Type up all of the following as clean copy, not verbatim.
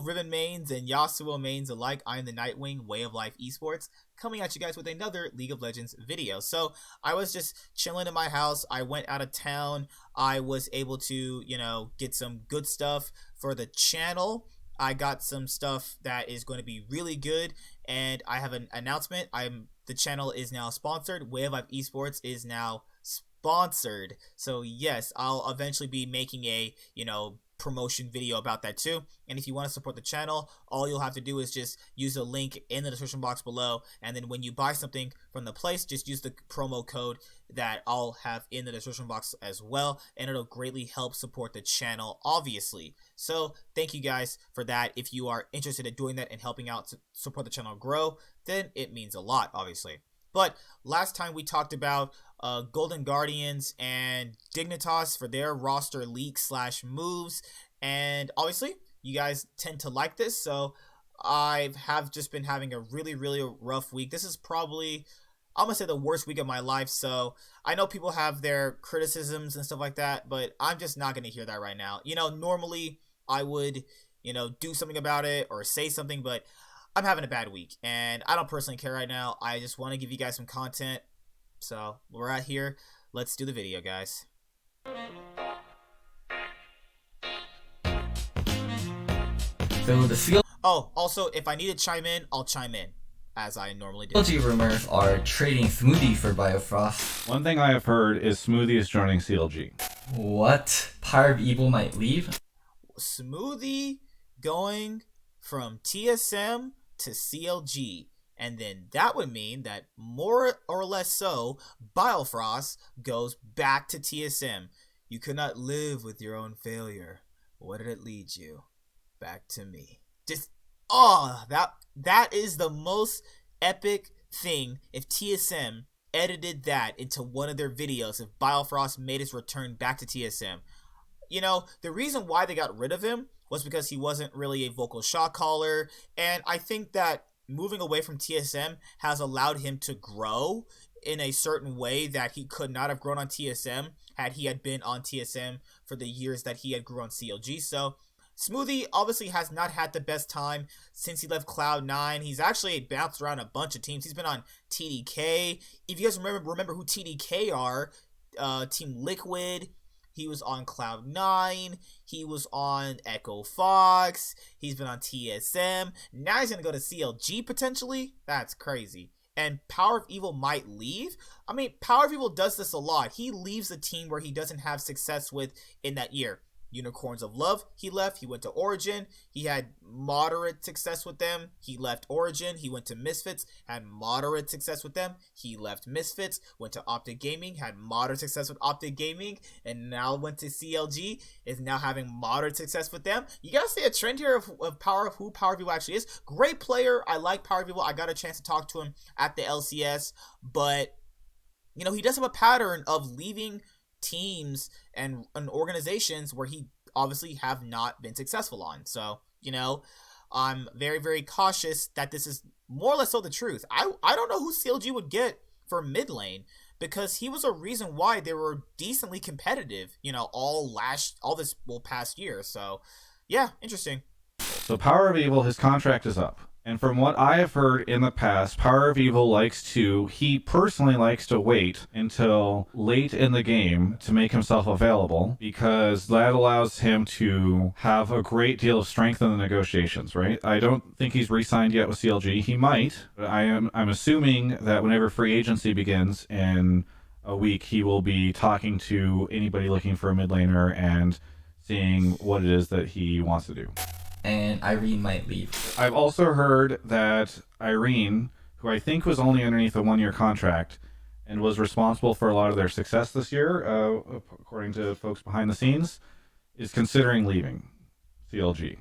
of Riven mains and Yasuo mains alike, I am the Nightwing, Way of Life Esports, coming at you guys with another League of Legends video. So I was just chilling in my house. I went out of town. I was able to, get some good stuff for the channel. I got some stuff that is going to be really good, and I have an announcement. The channel is now sponsored. Way of Life Esports is now sponsored. So yes, I'll eventually be making a, promotion video about that too. And if you want to support the channel, all you'll have to do is just use the link in the description box below, and then when you buy something from the place, just use the promo code that I'll have in the description box as well, and it'll greatly help support the channel, obviously. So thank you guys for that. If you are interested in doing that and helping out to support the channel grow, then it means a lot, obviously. But last time we talked about Golden Guardians and Dignitas for their roster leaks / moves, and obviously you guys tend to like this, so I have just been having a really rough week. This is probably, I'm gonna say, the worst week of my life. So I know people have their criticisms and stuff like that, but I'm just not gonna hear that right now. Normally I would do something about it or say something, but I'm having a bad week, and I don't personally care right now. I just want to give you guys some content. So we're out here. Let's do the video, guys. Oh, also, if I need to chime in, I'll chime in, as I normally do. CLG rumors are trading Smoothie for Biofrost. One thing I have heard is Smoothie is joining CLG. What? Power of Evil might leave? Smoothie going from TSM to CLG, and then that would mean that more or less so Biofrost goes back to TSM. You could not live with your own failure. What did it lead you? Back to me. Just that is the most epic thing if TSM edited that into one of their videos, if Biofrost made his return back to TSM. The reason why they got rid of him was because he wasn't really a vocal shot caller, and I think that moving away from TSM has allowed him to grow in a certain way that he could not have grown on TSM had he had been on TSM for the years that he had grew on CLG. So Smoothie obviously has not had the best time since he left Cloud9. He's actually bounced around a bunch of teams. He's been on TDK. If you guys remember who TDK are, Team Liquid. He was on Cloud9. He was on Echo Fox. He's been on TSM. Now he's going to go to CLG potentially? That's crazy. And Power of Evil might leave? I mean, Power of Evil does this a lot. He leaves a team where he doesn't have success with in that year. Unicorns of Love, he left. He went to Origin. He had moderate success with them. He left Origin. He went to Misfits, had moderate success with them. He left Misfits, went to Optic Gaming, had moderate success with Optic Gaming, and now went to CLG, is now having moderate success with them. You gotta see a trend here of who Power of Evil actually is. Great player. I like Power of Evil. I got a chance to talk to him at the LCS, but he does have a pattern of leaving teams and organizations where he obviously have not been successful on. So, I'm very cautious that this is more or less so the truth. I don't know who CLG would get for mid lane, because he was a reason why they were decently competitive, all this past year. So, yeah, interesting. So Power of Evil, his contract is up. And from what I have heard in the past, Power of Evil he personally likes to wait until late in the game to make himself available, because that allows him to have a great deal of strength in the negotiations, right? I don't think he's re-signed yet with CLG. He might, but I'm assuming that whenever free agency begins in a week, he will be talking to anybody looking for a mid laner and seeing what it is that he wants to do. And Irene might leave. I've also heard that Irene, who I think was only underneath a 1-year contract and was responsible for a lot of their success this year, according to folks behind the scenes, is considering leaving CLG.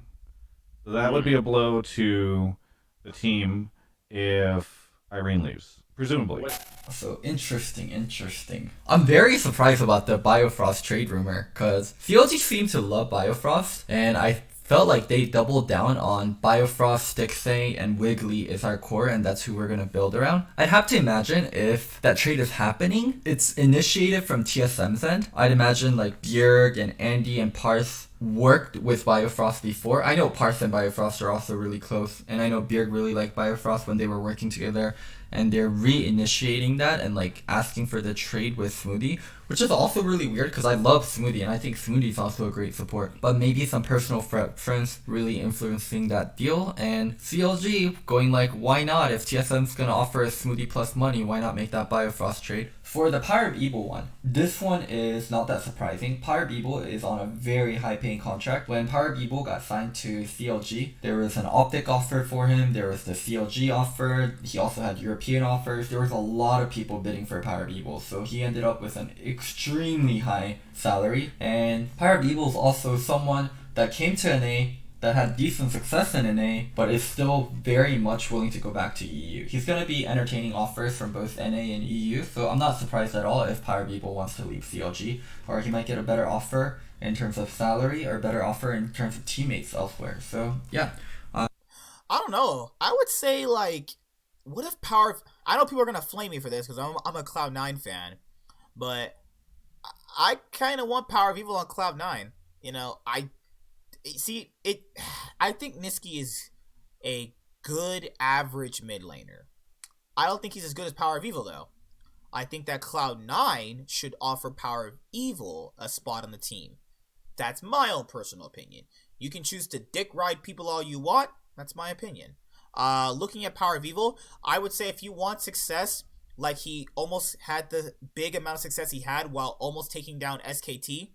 So that would be a blow to the team if Irene leaves, presumably. So interesting. I'm very surprised about the Biofrost trade rumor, because CLG seems to love Biofrost, and I felt like they doubled down on Biofrost, Stixay, and Wiggly is our core, and that's who we're going to build around. I'd have to imagine if that trade is happening, it's initiated from TSM's end. I'd imagine like Bjerg and Andy and Parth worked with Biofrost before. I know Parth and Biofrost are also really close, and I know Bjerg really liked Biofrost when they were working together, and they're reinitiating that and like asking for the trade with Smoothie, which is also really weird because I love Smoothie and I think Smoothie is also a great support. But maybe some personal preference really influencing that deal, and CLG going like, why not? If TSM's gonna offer a Smoothie plus money, why not make that Biofrost trade? For the Power of Evil one, this one is not that surprising. Power of Evil is on a very high paying contract. When Power of Evil got signed to CLG, there was an Optic offer for him, there was the CLG offer, he also had European offers, there was a lot of people bidding for Power of Evil, so he ended up with an extremely high salary. And Power of Evil is also someone that came to NA, that had decent success in NA, but is still very much willing to go back to EU. He's going to be entertaining offers from both NA and EU, so I'm not surprised at all if Power People wants to leave CLG, or he might get a better offer in terms of salary, or a better offer in terms of teammates elsewhere. So, yeah. I don't know. I would say, like, what if I know people are going to flame me for this, because I'm a Cloud9 fan, but I kind of want Power of Evil on Cloud9. You know, I think Niski is a good average mid laner. I don't think he's as good as Power of Evil though. I think that Cloud9 should offer Power of Evil a spot on the team. That's my own personal opinion. You can choose to dick ride people all you want. That's my opinion. Looking at Power of Evil, I would say if you want success, like he almost had the big amount of success he had while almost taking down SKT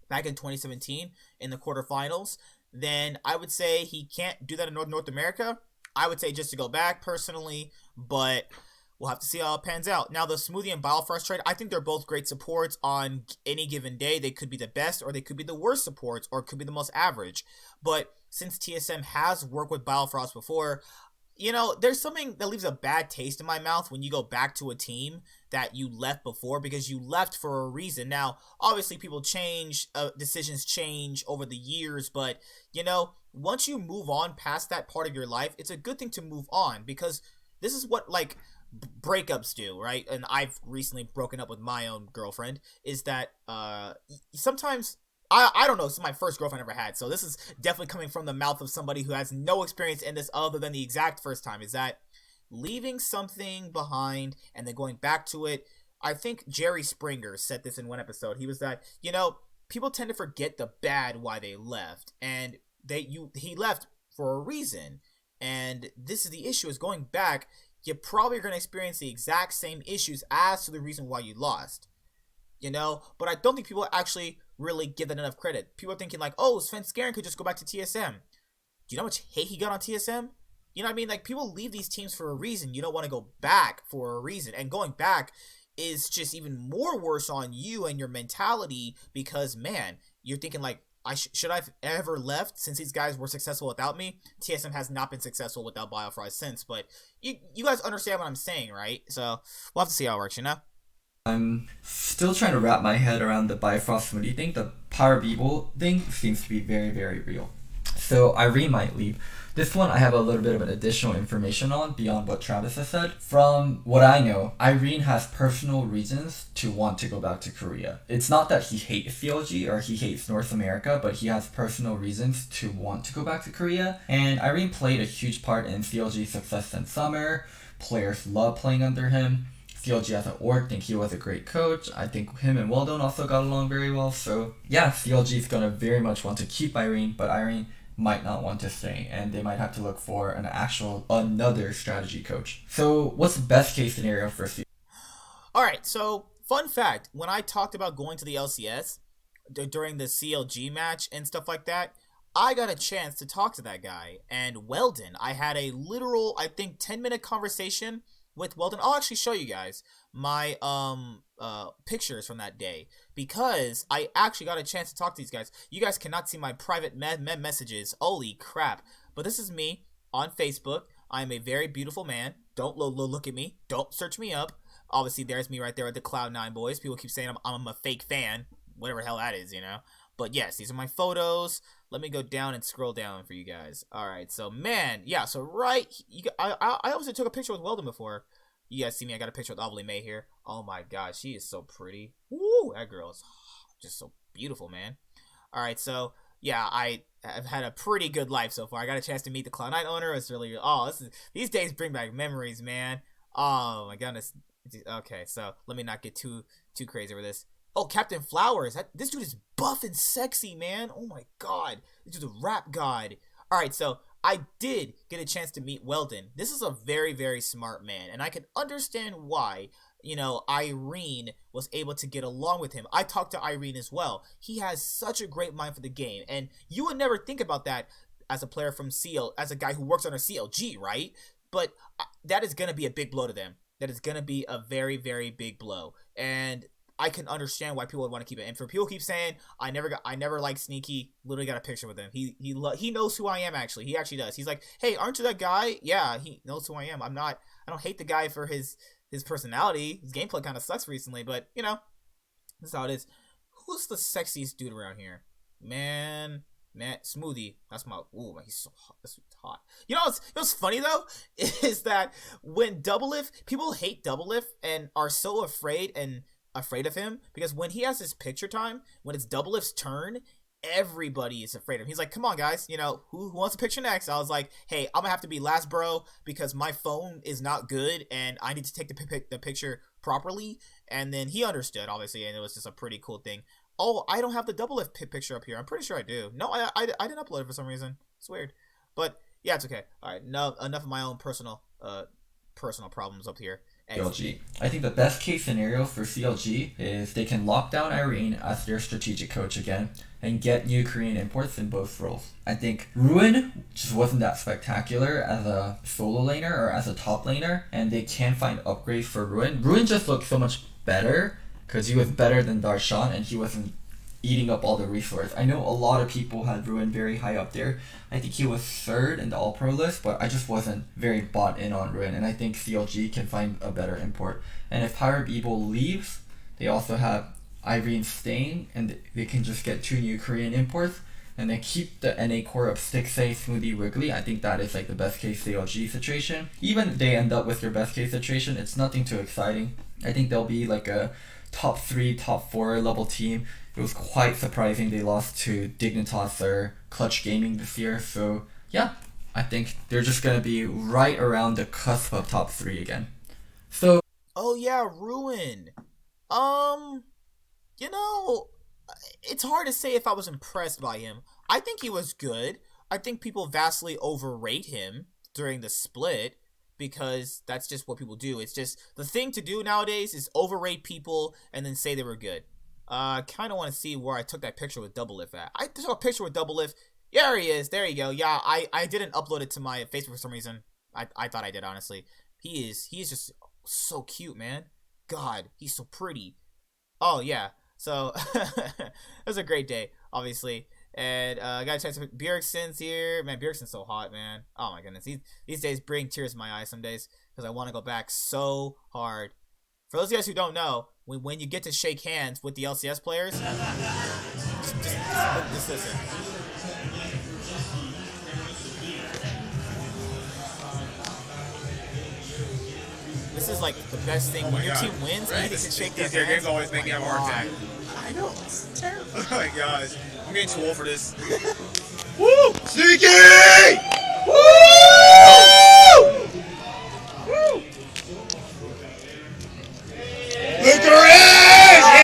back in 2017 in the quarterfinals, then I would say he can't do that in North America. I would say just to go back personally, but we'll have to see how it pans out. Now, the Smoothie and Biofrost trade, I think they're both great supports on any given day. They could be the best, or they could be the worst supports, or it could be the most average. But since TSM has worked with Biofrost before, you know, there's something that leaves a bad taste in my mouth when you go back to a team that you left before, because you left for a reason. Now, obviously people change, decisions change over the years, but, you know, once you move on past that part of your life, it's a good thing to move on, because this is what, like, breakups do, right? And I've recently broken up with my own girlfriend, is that sometimes I don't know, this is my first girlfriend I ever had, so this is definitely coming from the mouth of somebody who has no experience in this other than the exact first time, is that leaving something behind and then going back to it. I think Jerry Springer said this in one episode. He was that, you know, people tend to forget the bad why they left, and he left for a reason, and this is the issue, is going back, you probably are going to experience the exact same issues as to the reason why you lost, you know. But I don't think people actually really give that enough credit. People are thinking like, oh, Sven Skaren could just go back to TSM. Do you know how much hate he got on TSM? You know what I mean? Like, people leave these teams for a reason. You don't want to go back for a reason. And going back is just even more worse on you and your mentality, because, man, you're thinking like, should I have ever left since these guys were successful without me? TSM has not been successful without Biofrost since, but you guys understand what I'm saying, right? So we'll have to see how it works, you know? I'm still trying to wrap my head around the Bifrost Smoothie thing. The Power of Evil thing seems to be very, very real. So Irene might leave. This one I have a little bit of an additional information on beyond what Travis has said. From what I know, Irene has personal reasons to want to go back to Korea. It's not that he hates CLG or he hates North America, but he has personal reasons to want to go back to Korea. And Irene played a huge part in CLG's success in summer. Players love playing under him. CLG as an org think he was a great coach. I think him and Weldon also got along very well. So yeah, CLG is going to very much want to keep Irene, but Irene might not want to stay, and they might have to look for another strategy coach. So what's the best case scenario for CLG? Alright, so fun fact, when I talked about going to the LCS during the CLG match and stuff like that, I got a chance to talk to that guy, and Weldon, I had a literal, I think, 10-minute conversation with Weldon. I'll actually show you guys my pictures from that day, because I actually got a chance to talk to these guys. You guys cannot see my private messages. Holy crap. But this is me on Facebook. I'm a very beautiful man. Don't look at me. Don't search me up. Obviously, there's me right there at the Cloud9 boys. People keep saying I'm a fake fan. Whatever the hell that is, you know. But yes, these are my photos. Let me go down and scroll down for you guys. All right, so man, yeah, so I also took a picture with Weldon before. You guys see me? I got a picture with Ovally May here. Oh my god, she is so pretty. Woo, that girl is just so beautiful, man. All right, so yeah, I've had a pretty good life so far. I got a chance to meet the Cloud9 owner. It's really these days bring back memories, man. Oh my goodness. Okay, so let me not get too crazy over this. Oh, Captain Flowers. This dude is buff and sexy, man. Oh my god. This dude's a rap god. All right, so I did get a chance to meet Weldon. This is a very, very smart man, and I can understand why, Irene was able to get along with him. I talked to Irene as well. He has such a great mind for the game, and you would never think about that as a player from as a guy who works on a CLG, right? But that is going to be a big blow to them. That is going to be a very, very big blow, and I can understand why people would want to keep it. And for people keep saying I never liked Sneaky. Literally got a picture with him. He knows who I am. Actually, he actually does. He's like, hey, aren't you that guy? Yeah, he knows who I am. I don't hate the guy for his personality. His gameplay kind of sucks recently, but this is how it is. Who's the sexiest dude around here? Man, Smoothie. That's my. Ooh, man, he's so hot. This dude's hot. What's funny though is that when Doublelift, people hate Doublelift and are so afraid of him because when he has his picture time, when it's Doublelift's turn, everybody is afraid of him. He's like, come on guys, who wants a picture next? I was like, hey, I'm gonna have to be last, bro, because my phone is not good and I need to take the picture properly. And then he understood, obviously, and it was just a pretty cool thing. Oh, I don't have the Doublelift picture up here. I'm pretty sure I do. No, I didn't upload it for some reason. It's weird, but yeah, it's okay. All right, no, enough of my own personal problems up here. CLG. I think the best case scenario for CLG is they can lock down Irene as their strategic coach again and get new Korean imports in both roles. I think Ruin just wasn't that spectacular as a solo laner or as a top laner, and they can find upgrades for Ruin. Ruin just looked so much better because he was better than Darshan and he wasn't eating up all the resource. I know a lot of people had Ruin very high up there. I think he was third in the All-Pro list, but I just wasn't very bought in on Ruin, and I think CLG can find a better import. And if Power of Evil leaves, they also have Irene staying, and they can just get 2 new Korean imports, and then keep the NA core of Stixay, Smoothie, Wiggly. I think that is like the best case CLG situation. Even if they end up with their best case situation, it's nothing too exciting. I think they'll be like a top 3, top 4 level team. It was quite surprising they lost to Dignitas or Clutch Gaming this year. So yeah, I think they're just going to be right around the cusp of top 3 again. So oh yeah, Ruin. It's hard to say if I was impressed by him. I think he was good. I think people vastly overrate him during the split because that's just what people do. It's just the thing to do nowadays is overrate people and then say they were good. I kind of want to see where I took that picture with Doublelift at. I took a picture with Doublelift. There he is. There you go. Yeah, I didn't upload it to my Facebook for some reason. I thought I did, honestly. He is just so cute, man. God, he's so pretty. Oh, yeah. So, it was a great day, obviously. And got a chance to Bjergsen's here. Man, Bjergsen's so hot, man. Oh, my goodness. These days bring tears to my eyes some days because I want to go back so hard. For those of you guys who don't know, when you get to shake hands with the LCS players, just listen. This is like the best thing. When your team wins, right? You get to shake their hands. Games always make me have a hard time. I know. It's terrible. Oh my gosh. I'm getting too old for this. Woo! Sneaky! Woo! Woo! Look around!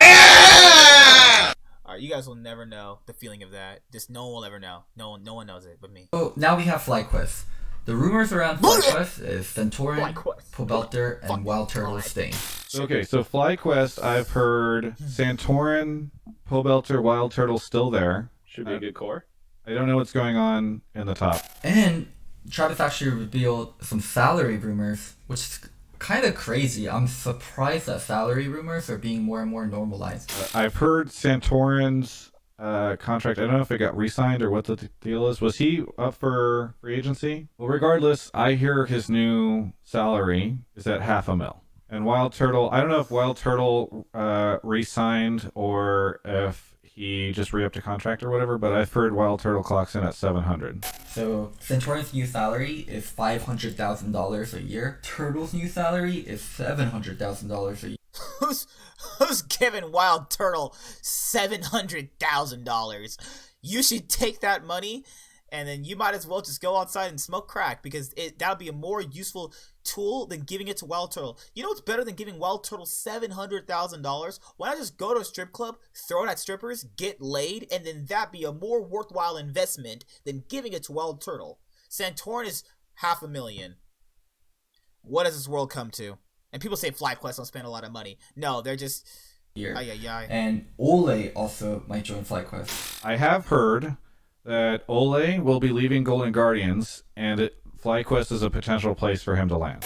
Yeah! Alright, you guys will never know the feeling of that. Just no one will ever know. No one knows it but me. So now we have FlyQuest. The rumors around FlyQuest is Centauran, Pobelter, and Wildturtle staying. Okay, so FlyQuest, I've heard Santorin, Pobelter, Wildturtle still there. Should be a good core. I don't know what's going on in the top. And Travis actually revealed some salary rumors, which is kind of crazy. I'm surprised that salary rumors are being more and more normalized. I've heard Santorin's contract, I don't know if it got re-signed or what the deal is. Was he up for free agency? Well, regardless, I hear his new salary is at $500,000. And Wildturtle, I don't know if Wildturtle re-signed or if he just re-upped a contract or whatever, but I've heard Wildturtle clocks in at 700. So Centaurion's new salary is $500,000 a year. Turtle's new salary is $700,000 a year. Who's giving Wildturtle $700,000? You should take that money, and then you might as well just go outside and smoke crack, because that'll be a more useful tool than giving it to Wildturtle. You know what's better than giving Wildturtle $700,000? Why not just go to a strip club, throw it at strippers, get laid, and then that be a more worthwhile investment than giving it to Wildturtle? Santorin is $500,000. What does this world come to? And people say FlyQuest don't spend a lot of money. No, they're just... Year. Ay, ay, ay. And Ole also might join FlyQuest. I have heard that Ole will be leaving Golden Guardians, and FlyQuest is a potential place for him to land.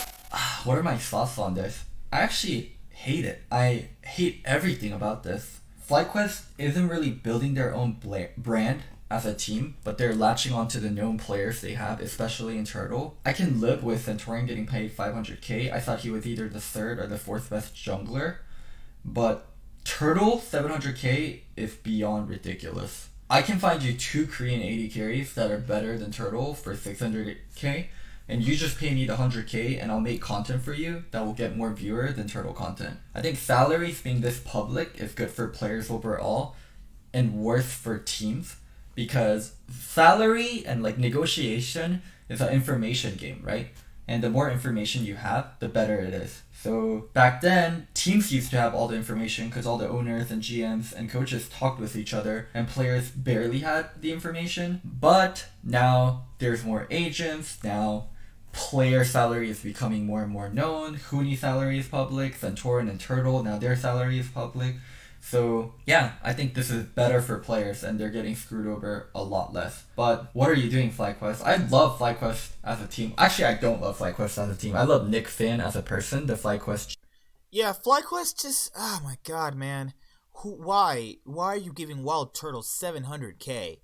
What are my thoughts on this? I actually hate it. I hate everything about this. FlyQuest isn't really building their own brand as a team, but they're latching onto the known players they have, especially in Turtle. I can live with Centaurion getting paid $500K. I thought he was either the third or the fourth best jungler, but Turtle, $700K is beyond ridiculous. I can find you 2 Korean AD carries that are better than Turtle for $600K, and you just pay me the $100K and I'll make content for you that will get more viewer than Turtle content. I think salaries being this public is good for players overall and worse for teams, because salary and like negotiation is an information game, right? And the more information you have, the better it is. So back then, teams used to have all the information because all the owners and GMs and coaches talked with each other, and players barely had the information. But now there's more agents. Now player salary is becoming more and more known. Huni salary is public. Centaurion and Turtle, now their salary is public. So yeah, I think this is better for players, and they're getting screwed over a lot less. But what are you doing, FlyQuest? I love FlyQuest as a team. Actually, I don't love FlyQuest as a team. I love Nick Finn as a person, the FlyQuest. Yeah, FlyQuest just... Oh my god, man. Why? Why are you giving Wildturtle $700K?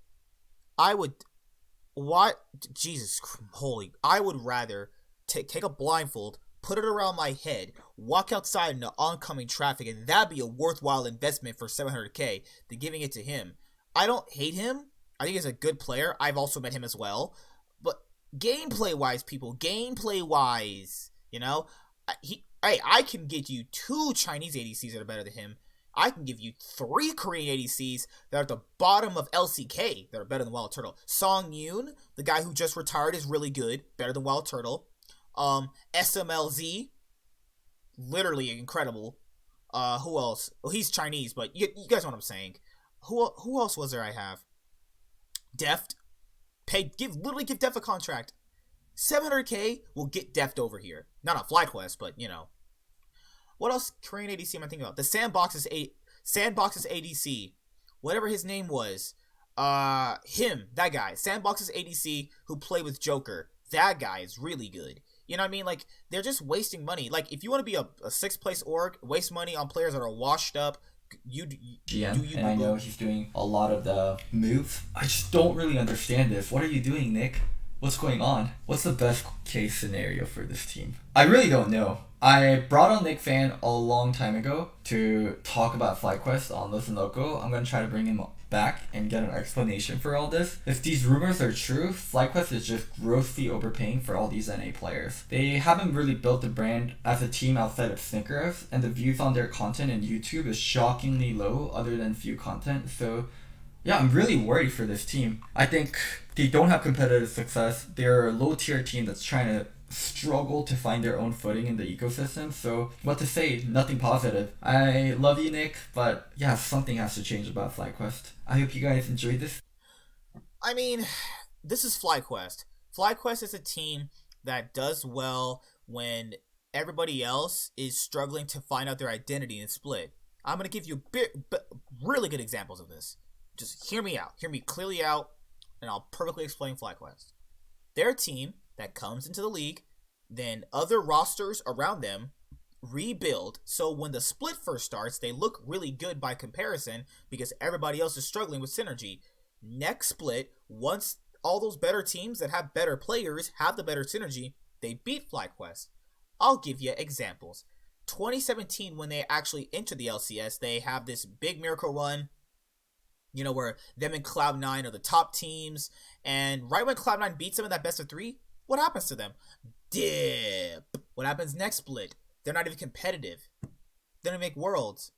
I would... Why? Jesus, holy... I would rather take a blindfold, put it around my head, walk outside in the oncoming traffic, and that'd be a worthwhile investment for $700K than giving it to him. I don't hate him. I think he's a good player. I've also met him as well. But gameplay-wise, people, gameplay-wise, you know, I can get you 2 Chinese ADCs that are better than him. I can give you 3 Korean ADCs that are at the bottom of LCK that are better than Wildturtle. Song Yoon, the guy who just retired, is really good, better than Wildturtle. SMLZ, literally incredible. Who else? Well, he's Chinese, but you guys know what I'm saying. Who else was there I have? Deft. Literally give Deft a contract. $700K will get Deft over here. Not on FlyQuest, but you know. What else Korean ADC am I thinking about? The Sandbox's ADC. Whatever his name was. That guy. Sandbox's ADC who played with Joker. That guy is really good. You know what I mean? Like, they're just wasting money. Like, if you want to be a 6th place org, waste money on players that are washed up, GM, I know he's doing a lot of the moves. I just don't really understand this. What are you doing, Nick? What's going on? What's the best case scenario for this team? I really don't know. I brought on Nick Fan a long time ago to talk about FlyQuest on Listen Local. I'm going to try to bring him back and get an explanation for all this. If these rumors are true, FlyQuest is just grossly overpaying for all these NA players. They haven't really built the brand as a team outside of Snickers, and the views on their content in YouTube is shockingly low other than few content. So yeah, I'm really worried for this team. I think they don't have competitive success. They're a low tier team that's trying to struggle to find their own footing in the ecosystem. So what to say, nothing positive. I love you, Nick, but yeah, something has to change about FlyQuest. I hope you guys enjoyed this. I mean, this is FlyQuest. FlyQuest is a team that does well when everybody else is struggling to find out their identity and split. I'm going to give you really good examples of this. Just hear me out. Hear me clearly out, and I'll perfectly explain FlyQuest. They're a team that comes into the league, then other rosters around them rebuild, so when the split first starts, they look really good by comparison because everybody else is struggling with synergy. Next split, once all those better teams that have better players have the better synergy, they beat FlyQuest. I'll give you examples. 2017, when they actually entered the LCS, they have this big miracle run. You know, where them and Cloud9 are the top teams, and right when Cloud9 beats them in that best of 3, what happens to them? Dip. What happens next split? They're not even competitive. They don't make Worlds.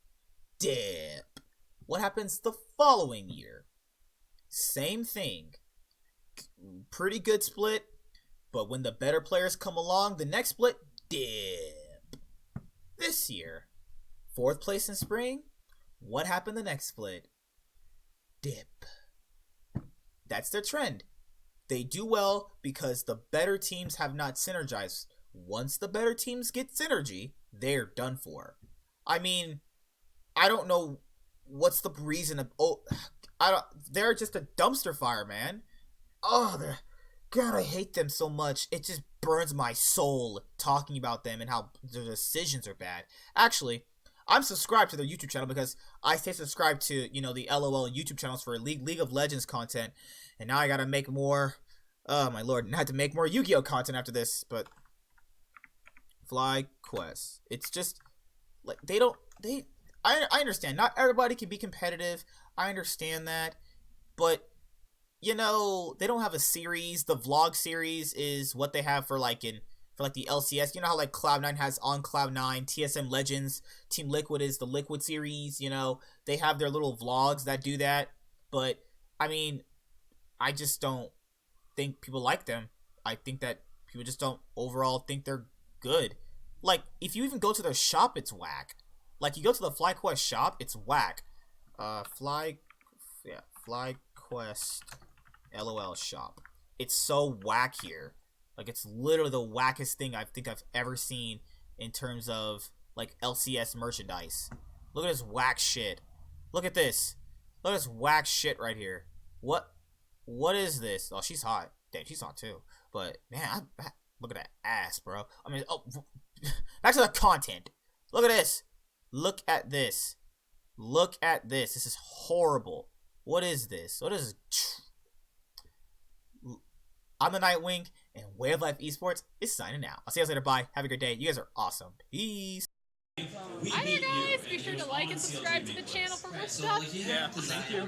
Dip. What happens the following year? Same thing. Pretty good split, but when the better players come along, the next split, dip. This year, 4th place in spring. What happened the next split? Dip. That's their trend. They do well because the better teams have not synergized. Once the better teams get synergy, they're done for. I mean, I don't know what's the reason of they're just a dumpster fire, man. God, I hate them so much. It just burns my soul talking about them and how their decisions are bad. Actually, I'm subscribed to their YouTube channel because I stay subscribed to, you know, the LOL YouTube channels for League of Legends content. And now I gotta make more, oh my lord, I had to make more Yu-Gi-Oh content after this, but FlyQuest. It's just, like, I understand, not everybody can be competitive. I understand that, but, you know, they don't have a series. The vlog series is what they have for, like, the LCS. You know how, like, Cloud9 has On Cloud9, TSM Legends, Team Liquid is the Liquid series, you know. They have their little vlogs that do that. But, I mean, I just don't think people like them. I think that people just don't overall think they're good. Like, if you even go to their shop, it's whack. Like, you go to the FlyQuest shop, it's whack. FlyQuest LOL shop. It's so whack here. Like, it's literally the wackest thing I think I've ever seen in terms of, like, LCS merchandise. Look at this whack shit. Look at this. Look at this whack shit right here. What is this? Oh, she's hot. Damn, she's hot too. But, man, look at that ass, bro. I mean, back to the content. Look at this. Look at this. Look at this. This is horrible. What is this? What is this? I'm the Nightwing, and Way of Life Esports is signing out. I'll see you guys later. Bye. Have a good day. You guys are awesome. Peace. Hi there, guys. Be sure to like and subscribe to the channel for more stuff. Yeah, thank you.